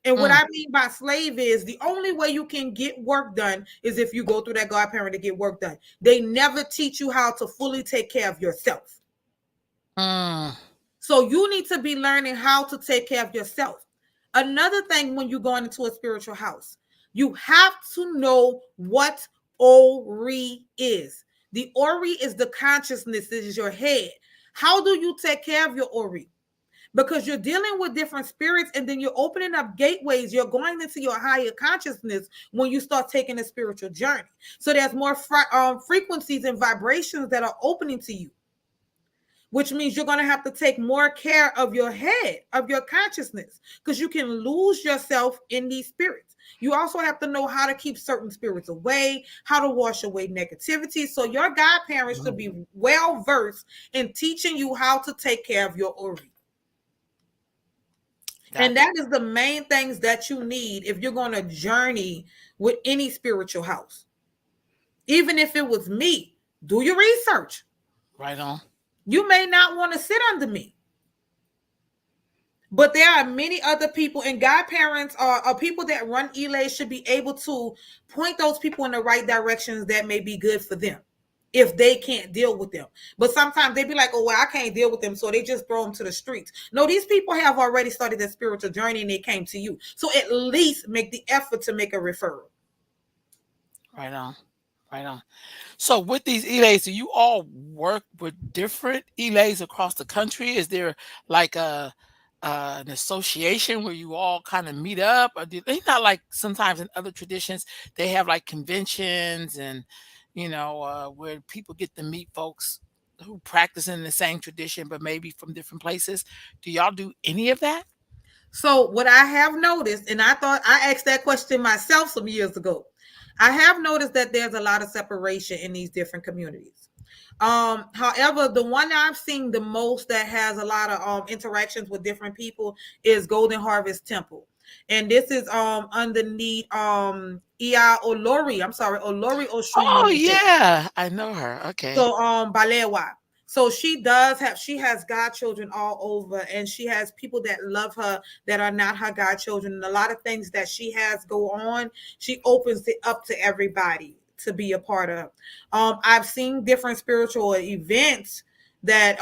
And what Mm, I mean by slave is the only way you can get work done is if you go through that godparent to get work done. They never teach you how to fully take care of yourself. mm, So you need to be learning how to take care of yourself. Another thing when you're going into a spiritual house, you have to know what Ori is. The Ori is the consciousness, this is your head. How do you take care of your Ori? Because you're dealing with different spirits and then you're opening up gateways. You're going into your higher consciousness when you start taking a spiritual journey. So there's more frequencies and vibrations that are opening to you, which means you're going to have to take more care of your head, of your consciousness, because you can lose yourself in these spirits. You also have to know how to keep certain spirits away, how to wash away negativity. So your godparents should mm. be well versed in teaching you how to take care of your Ori. And Gotcha. that is the main things that you need if you're going to journey with any spiritual house. Even if it was me, do your research. Right on. You may not want to sit under me, but there are many other people, and godparents are people that run Elay should be able to point those people in the right directions that may be good for them if they can't deal with them. But sometimes they be like, oh, well, I can't deal with them, so they just throw them to the streets. No, these people have already started their spiritual journey and they came to you. So at least make the effort to make a referral. Right on. Right on. So with these elays, do you all work with different elays across the country? Is there like an association where you all kind of meet up, or do they not like sometimes in other traditions they have like conventions and where people get to meet folks who practice in the same tradition but maybe from different places? Do y'all do any of that? So what I have noticed, and I thought I asked that question myself some years ago, I have noticed that there's a lot of separation in these different communities. However, the one that I've seen the most that has a lot of interactions with different people is Golden Harvest Temple. And this is underneath Olori. I'm sorry, Olori Oh Oshun. yeah, I know her. Okay. So Balewa. So she has godchildren all over, and she has people that love her that are not her godchildren. And a lot of things that she has go on, she opens it up to everybody to be a part of. I've seen different spiritual events that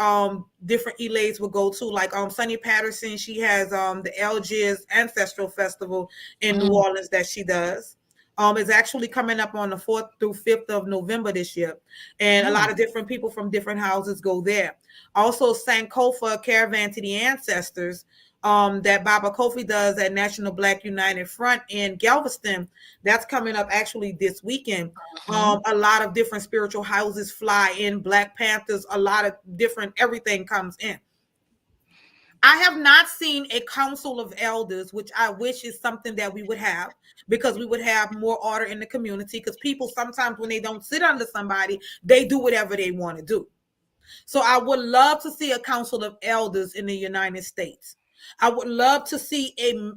different elays will go to, like Sunny Patterson. She has the Algiers Ancestral Festival in New Mm, Orleans that she does. It's actually coming up on the 4th through 5th of November this year. And a mm, lot of different people from different houses go there. Also, Sankofa Caravan to the Ancestors, that Baba Kofi does at National Black United Front in Galveston. That's coming up actually this weekend. mhm. A lot of different spiritual houses fly in, Black Panthers, a lot of different everything comes in. I have not seen a council of elders, which I wish is something that we would have, because we would have more order in the community. Because people sometimes, when they don't sit under somebody, they do whatever they want to do. So I would love to see a council of elders in the United States. I would love to see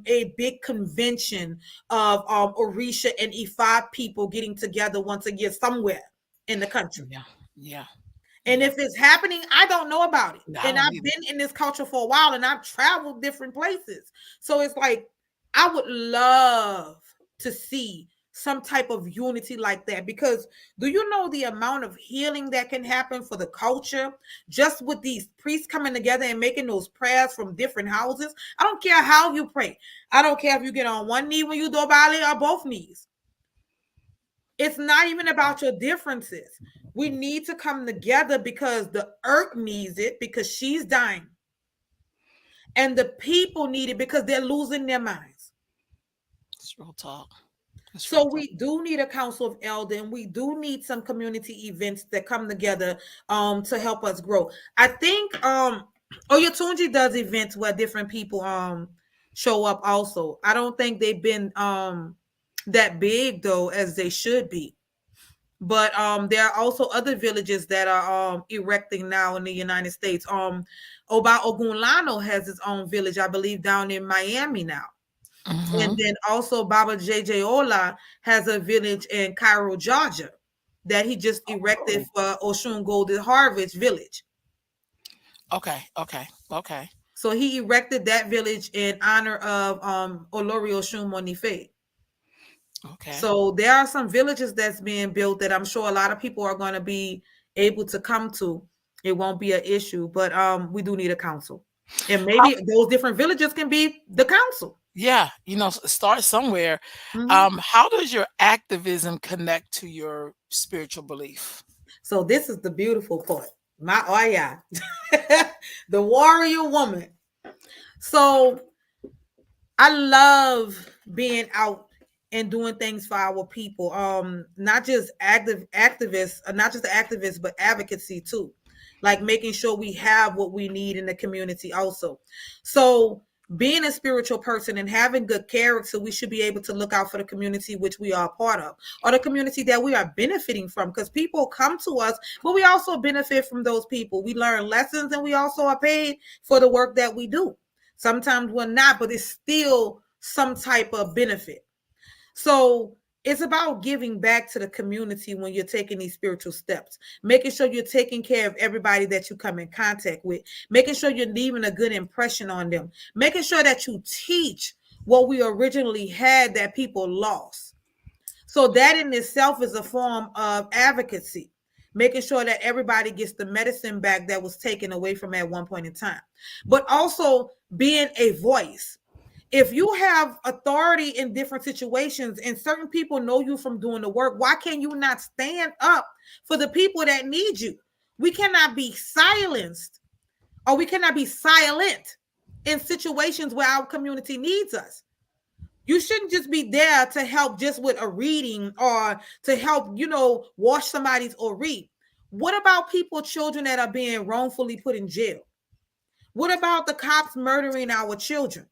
a big convention of Orisha and Ifa people getting together once a year somewhere in the country. Yeah, yeah, And yeah. if it's happening, I don't know about it. No, I And don't I've either. been in this culture for a while and I've traveled different places. So it's like, I would love to see some type of unity like that, because do you know the amount of healing that can happen for the culture just with these priests coming together and making those prayers from different houses? I don't care how you pray. I don't care if you get on one knee when you do Bali or both knees. It's not even about your differences. We need to come together because the earth needs it because she's dying. And the people need it because they're losing their minds. It's real talk. It's real So talk. we do need a council of elder, and we do need some community events that come together to help us grow. I think Oyatunji does events where different people show up also. I don't think they've been that big though as they should be. But there are also other villages that are erecting now in the United States. Oba Ogunlano has his own village, I believe, down in Miami now. And Mm-hmm. then also Baba JJ Ola has a village in Cairo, Georgia, that he just erected Oh, for Oshun Golden Harvest Village. okay, okay, okay, So he erected that village in honor of Olori Oshun Monife. okay. So there are some villages that's being built that I'm sure a lot of people are going to be able to come to. It won't be an issue, but we do need a council. And How, maybe those different villages can be the council. yeah, start somewhere. Mhm. How does your activism connect to your spiritual belief? So this is the beautiful part. My oh yeah. The warrior woman. So I love being out and doing things for our people. Not just activists, not just the activists, but advocacy too. Like making sure we have what we need in the community also. So being a spiritual person and having good character, we should be able to look out for the community which we are a part of, or the community that we are benefiting from. Because people come to us, but we also benefit from those people. We learn lessons and we also are paid for the work that we do. Sometimes we're not, but it's still some type of benefit. So it's about giving back to the community when you're taking these spiritual steps, making sure you're taking care of everybody that you come in contact with, making sure you're leaving a good impression on them, making sure that you teach what we originally had that people lost. So that in itself is a form of advocacy, making sure that everybody gets the medicine back that was taken away from at one point in time, but also being a voice. If you have authority in different situations and certain people know you from doing the work, why can you not stand up for the people that need you? We cannot be silenced or we cannot be silent in situations where our community needs us. You shouldn't just be there to help just with a reading or to help, wash somebody's or read. What about people, children that are being wrongfully put in jail? What about the cops murdering our children?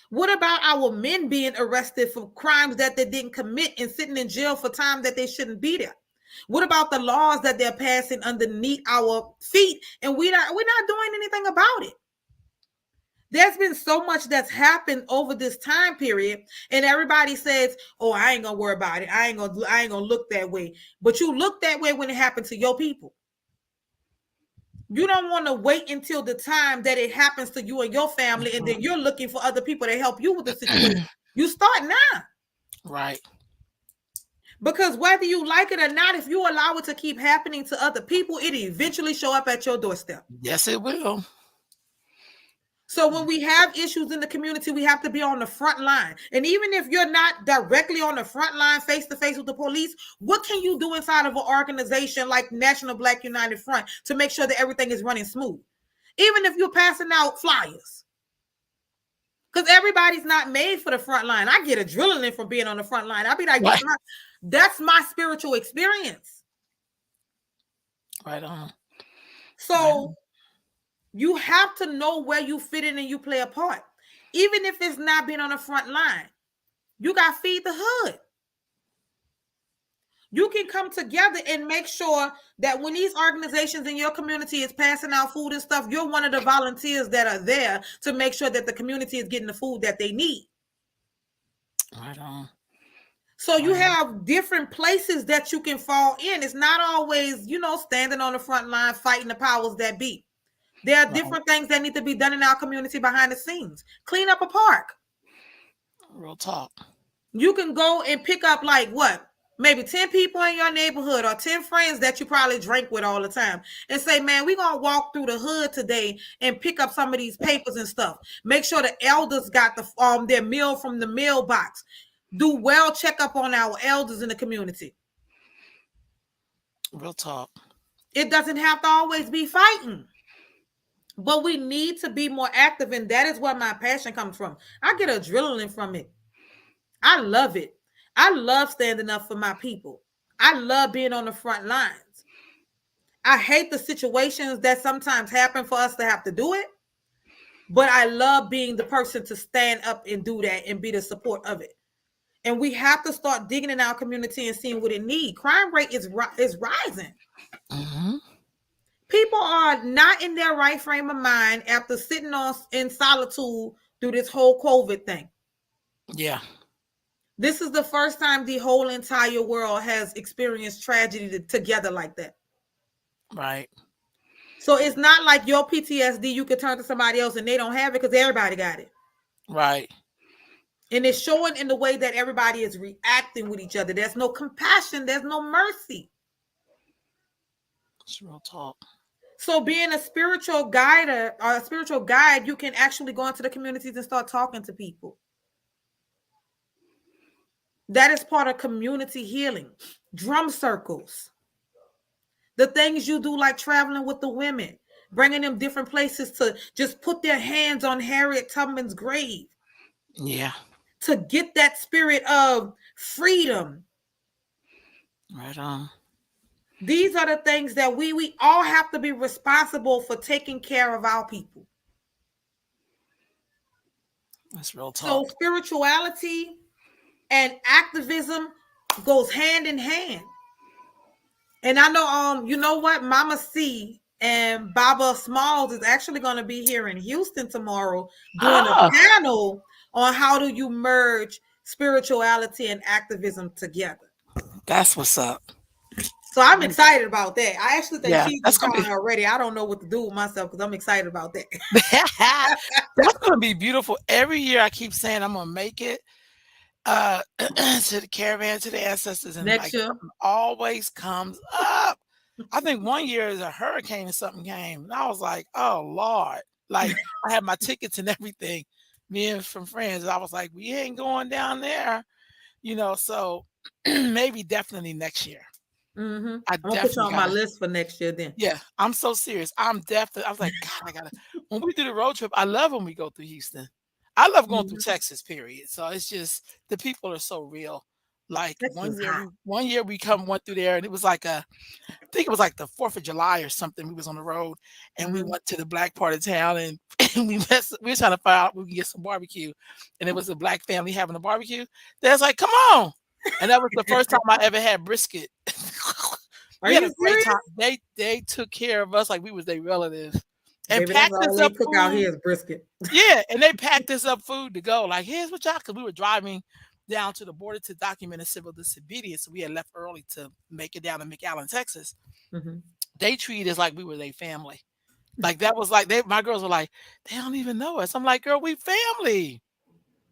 What about our men being arrested for crimes that they didn't commit and sitting in jail for time that they shouldn't be there? What about the laws that they're passing underneath our feet and we're not doing anything about it? There's been so much that's happened over this time period, and everybody says, "Oh, I ain't gonna worry about it. I ain't gonna look that way." But you look that way when it happened to your people. You don't want to wait until the time that it happens to you and your family, and then Mhm. you're looking for other people to help you with the situation. You start now. Right. Because whether you like it or not, if you allow it to keep happening to other people, it eventually show up at your doorstep. Yes, it will. So when we have issues in the community, we have to be on the front line. And even if you're not directly on the front line face to face with the police, what can you do inside of an organization like National Black United Front to make sure that everything is running smooth? Even if you're passing out flyers. Because everybody's not made for the front line. I get adrenaline from being on the front line. I'll be like, Right. that's my spiritual experience. Right on. Right So on. you have to know where you fit in and you play a part. Even if it's not being on the front line, you got to feed the hood. You can come together and make sure that when these organizations in your community is passing out food and stuff, you're one of the volunteers that are there to make sure that the community is getting the food that they need. Right on. So you Right on. have different places that you can fall in. It's not always, standing on the front line fighting the powers that be. There are Right. different things that need to be done in our community behind the scenes. Clean up a park. Real talk. You can go and pick up like what? Maybe 10 people in your neighborhood or 10 friends that you probably drink with all the time and say, man, we're going to walk through the hood today and pick up some of these papers and stuff. Make sure the elders got their meal from the mailbox. Do well check up on our elders in the community. Real talk. It doesn't have to always be fighting, but we need to be more active. And that is where my passion comes from. I get adrenaline from it. I love it. I love standing up for my people. I love being on the front lines. I hate the situations that sometimes happen for us to have to do it, but I love being the person to stand up and do that and be the support of it. And we have to start digging in our community and seeing what it needs. Crime rate is rising. Hmm. People are not in their right frame of mind after sitting on in solitude through this whole COVID thing. Yeah. This is the first time the whole entire world has experienced tragedy together like that. Right. So it's not like your PTSD, you could turn to somebody else and they don't have it because everybody got it. Right. And it's showing in the way that everybody is reacting with each other. There's no compassion, there's no mercy. It's real talk. So being a spiritual guide or a spiritual guide, you can actually go into the communities and start talking to people. That is part of community healing. Drum circles. The things you do, like traveling with the women, bringing them different places to just put their hands on Harriet Tubman's grave, Yeah. to get that spirit of freedom. Right on. These are the things that we all have to be responsible for, taking care of our people. That's real So talk. spirituality and activism goes hand in hand. And I know, you know what, Mama C and Baba Smalls is actually going to be here in Houston tomorrow doing a Ah, panel on how do you merge spirituality and activism together. that's what's up. So I'm excited about that. I actually think Yeah, she's that's in gonna town be already. I don't know what to do with myself because I'm excited about that. that's gonna be beautiful. Every year I keep saying I'm gonna make it to the caravan, to the ancestors, and Next like year. something always comes up. I think one year is a hurricane or something came, and I was like, "Oh Lord!" Like I had my tickets and everything. Me and some friends, I was like, "We ain't going down there," you know. So maybe definitely next year. Mm-hmm. I I'm gonna put you definitely on my gotta. list for next year then. Yeah, I'm so serious. I'm definitely. I was like, God, I gotta. When we do the road trip, I love when we go through Houston. I love going through Mhm. Texas. Period. So it's just the people are so real. Like Texas is hot. one year we come went through there, and it was like I think it was like the 4th of July or something. We was on the road, and we Mm-hmm. went to the black part of town, and, and we were trying to find out we could get some barbecue, and it was a black family having a barbecue. They was like, "Come on!" And that was the first time I ever had brisket. Are We had you a great serious? time. They took care of us like we was their relatives and Baby, that's packed all us they up cook out food. here is brisket. Yeah, and they packed us up food to go. Like, here's what y'all, because we were driving down to the border to document a civil disobedience. So we had left early to make it down to McAllen, Texas. Mm-hmm. They treated us like we were their family. Like that was like my girls were like, they don't even know us. I'm like, girl, we family.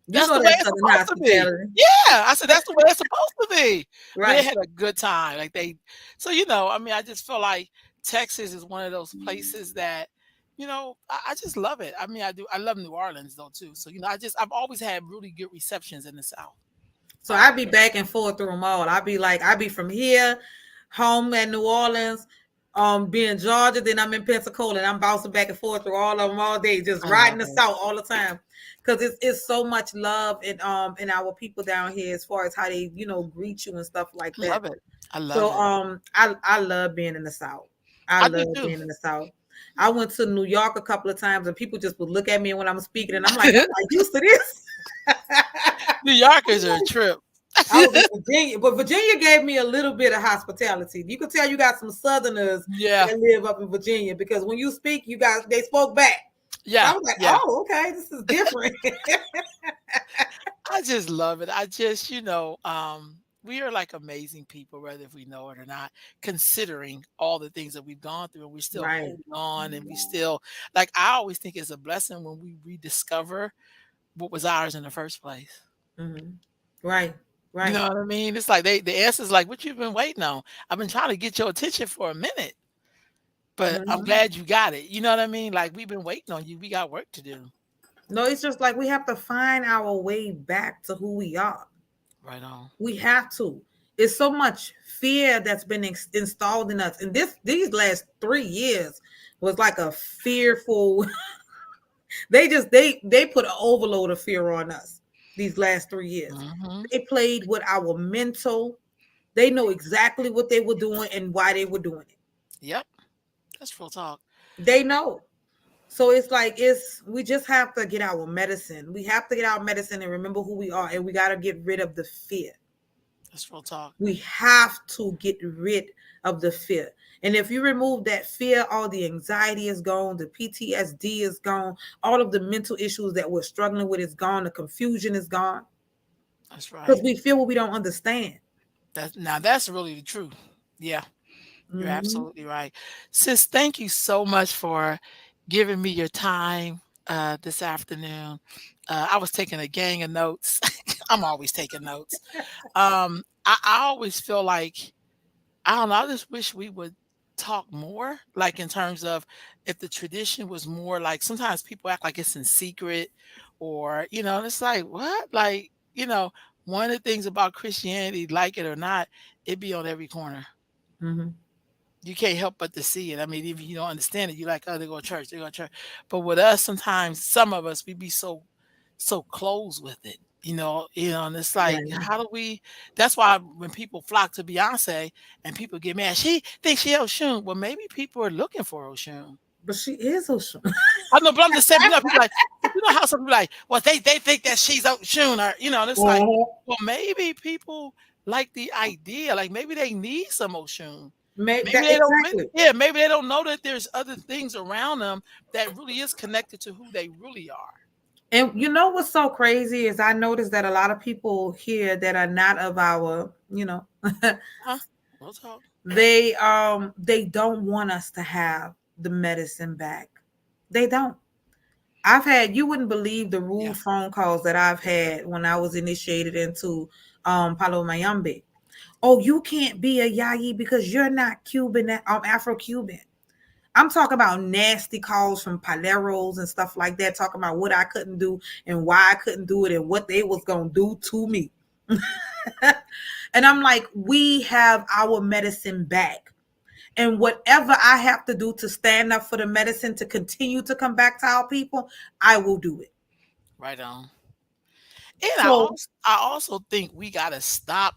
You That's know the way that it's Southern supposed to be. hospitality. Yeah, I said, "That's the way it's supposed to be." But they Right. had a good time, like, so, I mean, I just feel like Texas is one of those places that, I just love it. I mean, I do. I love New Orleans, though, too. So, I've always had really good receptions in the South. So I be back and forth through them all. I be from here, home at New Orleans, be in Georgia, then I'm in Pensacola, and I'm bouncing back and forth through all of them all day, just I riding love the it. South all the time. Because it's so much love in our people down here as far as how they, greet you and stuff like I that. love it. I love So it. I love being in the South. I I do love too. being in the South. I went to New York a couple of times and people just would look at me when I'm speaking and I'm like, I'm not used to this. New Yorkers are a trip. I was in Virginia, but Virginia gave me a little bit of hospitality. You can tell you got some Southerners Yeah. that live up in Virginia because when you speak, they spoke back. So I Yeah. was like, Yeah. oh, okay, this is different. I just love it. I just, we are like amazing people, whether if we know it or not, considering all the things that we've gone through and we're still Right. holding on and we still like I always think it's a blessing when we rediscover what was ours in the first place. Hmm. Right. You Right. know what I mean? It's like the answer's like, what you've been waiting on. I've been trying to get your attention for a minute, but I'm Mhm. glad you got it. You know what I mean? Like we've been waiting on you. We got work to do. No, it's just like we have to find our way back to who we are. Right on. We have to. it's so much fear that's been installed in us. And these last 3 years was like a fearful. They put an overload of fear on us these last 3 years. Hmm. They played with our mental. They know exactly what they were doing and why they were doing it. Yep, that's real talk. They know. So it's like it's we just have to get our medicine. We have to get our medicine and remember who we are, and we got to get rid of the fear. That's real talk. We have to get rid of the fear. And if you remove that fear, all the anxiety is gone, the PTSD is gone, all of the mental issues that we're struggling with is gone, the confusion is gone That's because right. we feel what we don't understand. That's really the truth. Yeah, you're Hmm. absolutely right. Sis, thank you so much for giving me your time this afternoon. I was taking a gang of notes. I'm always taking notes. I always feel like I don't know. I just wish we would talk more, like in terms of if the tradition was more like sometimes people act like it's in secret, or and it's like what, like one of the things about Christianity, like it or not, it be on every corner. Hmm. You can't help but to see it. I mean, even if you don't understand it, you're like, oh, they go to church, they go to church. But with us, sometimes some of us we be so close with it. And it's like, Right. how do we? That's why when people flock to Beyonce and people get mad, she thinks she Oshun. Well, maybe people are looking for Oshun. But she is Oshun. I know, but I'm just saying, people like, but how some people like, well, they think that she's Oshun, or and it's like, well, maybe people like the idea, like maybe they need some Oshun. Make Maybe that they don't, exactly. yeah, maybe they don't know that there's other things around them that really is connected to who they really are. And you know what's so crazy is I noticed that a lot of people here that are not of our, Huh? We'll talk. they don't want us to have the medicine back. They don't. I've had you wouldn't believe the Yeah, rude phone calls that I've had when I was initiated into Palo Mayombe. Oh, you can't be a Yayi because you're not Cuban, Afro Cuban. I'm talking about nasty calls from paleros and stuff like that, talking about what I couldn't do and why I couldn't do it and what they was gonna do to me. And I'm like, we have our medicine back. And whatever I have to do to stand up for the medicine to continue to come back to our people, I will do it. right on. And So, I also think we gotta stop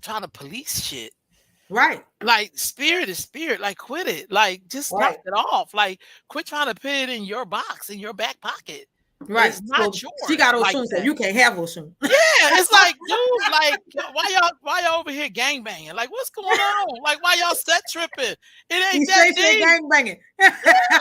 trying to police shit. right, Like spirit is spirit. Like quit it. Like just knock right, it off. Like quit trying to put it in your box in your back pocket. right. It's not So she yours got like Oshun, so that. you can't have Oshun. Yeah, it's like, dude, like, why y'all over here gang banging? Like, what's going on? Like, why y'all set tripping? It He ain't that straight said deep. gang banging.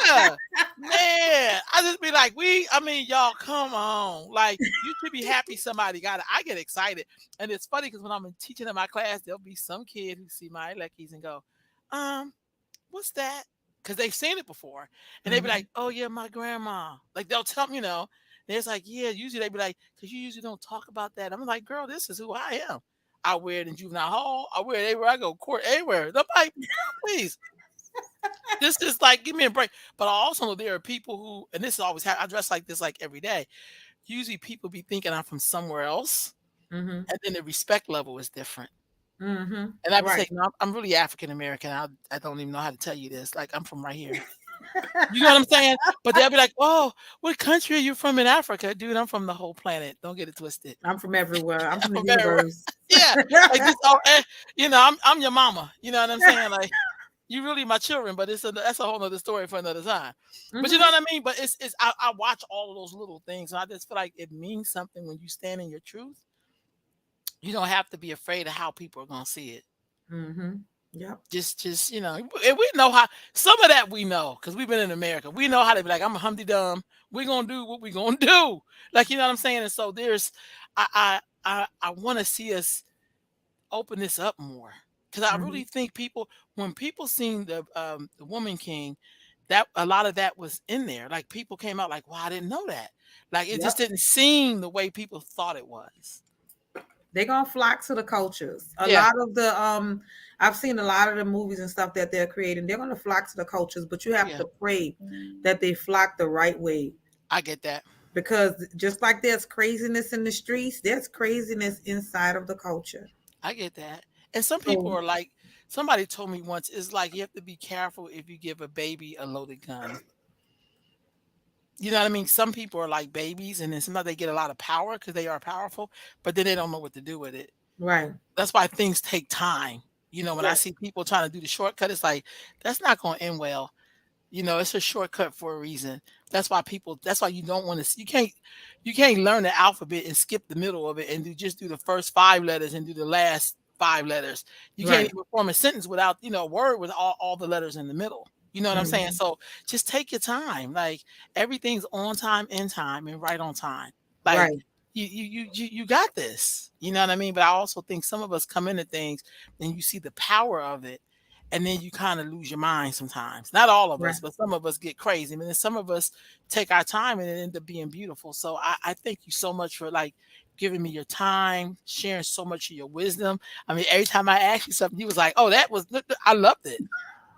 Yeah, man. I just be like, I mean, y'all, come on. Like, you should be happy somebody got it. I get excited, and it's funny because when I'm teaching in my class, there'll be some kid who see my Leckies and go, um, what's that? Because they've seen it before. And they be Mhm. like, oh, yeah, my grandma. Like, they'll tell me, and it's like, yeah, usually they be like, because you usually don't talk about that. I'm like, girl, this is who I am. I wear it in juvenile hall. I wear it everywhere I go, court, everywhere. They're like, please, this is like, give me a break. But I also know there are people who, and this is always, I dress like this like every day. Usually people be thinking I'm from somewhere else. Mhm. And then the respect level is different. Mhm. And I'd be saying, Right. no, I'm really African American. I don't even know how to tell you this. Like, I'm from right here. You know what I'm saying? But they'll be like, "Oh, what country are you from in Africa?" Dude, I'm from the whole planet. Don't get it twisted. I'm from everywhere. I'm I'm from the from everywhere. universe. Yeah, like this. Oh, I'm your mama. You know what I'm saying? Like you really my children, but that's a whole nother story for another time. But you know Mhm. what I mean? But I watch all of those little things, and I just feel like it means something when you stand in your truth. You don't have to be afraid of how people are gonna see it. Mhm. Yep. Just and we know how some of that we know because we've been in America. We know how to be like, I'm a Humpty Dum. We're gonna do what we're gonna do. Like you know what I'm saying. And so I want to see us open this up more because I really Mhm. think when people seen the Woman King, that a lot of that was in there. Like people came out like, wow, I didn't know that. Like it just Yep. didn't seem the way people thought it was. They're gonna flock to the cultures. A Yeah, lot of the I've seen a lot of the movies and stuff that they're creating. They're gonna flock to the cultures, but you oh have yeah, to pray that they flock the right way. I get that. Because just like there's craziness in the streets, there's craziness inside of the culture. I get that. And some people So are like, somebody told me once, it's like you have to be careful if you give a baby a loaded gun. You know what I mean? Some people are like babies, and then sometimes they get a lot of power because they are powerful, but then they don't know what to do with it. right, That's why things take time. When I right, see people trying to do the shortcut, it's like, that's not going to end well. It's a shortcut for a reason. That's why you don't want to, you can't learn the alphabet and skip the middle of it and just do the first 5 letters and do the last 5 letters. You can't right. even form a sentence without, a word with all the letters in the middle. You know what I'm saying? Mhm. So just take your time. Like, everything's on time, in time, and right on time. Like, Right, you got this. You know what I mean? But I also think some of us come into things and you see the power of it, and then you kind of lose your mind sometimes. Not all of right, us, but some of us get crazy. And then some of us take our time and it end up being beautiful. So I thank you so much for, like, giving me your time, sharing so much of your wisdom. I mean, every time I asked you something, you was like, "Oh, that was I loved it."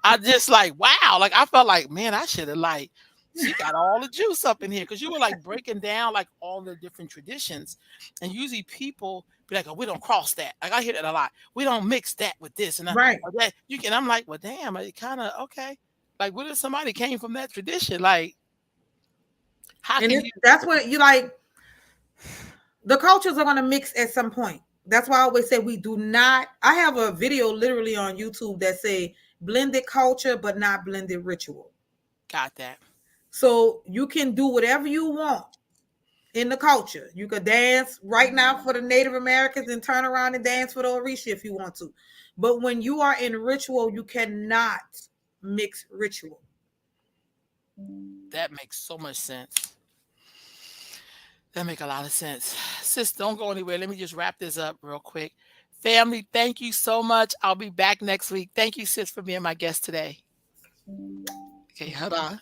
I just like, wow, like I felt like, man, I should have, like, she got all the juice up in here because you were like breaking down like all the different traditions, and usually people be like, "Oh, we don't cross that." Like, I hear that a lot. We don't mix that with this and right. or that. You can. I'm like, well, damn, it kind of okay. Like, what if somebody came from that tradition? Like, how And can it's you? that's what you like. The cultures are going to mix at some point. That's why I always say we do not. I have a video literally on YouTube that say blended culture, but not blended ritual. Got that? So you can do whatever you want in the culture. You could dance right now for the Native Americans and turn around and dance for the Orisha if you want to. But when you are in ritual, you cannot mix ritual. That makes so much sense. That make a lot of sense. Sis, don't go anywhere. Let me just wrap this up real quick. Family, thank you so much. I'll be back next week. Thank you, sis, for being my guest today. Okay, hold on.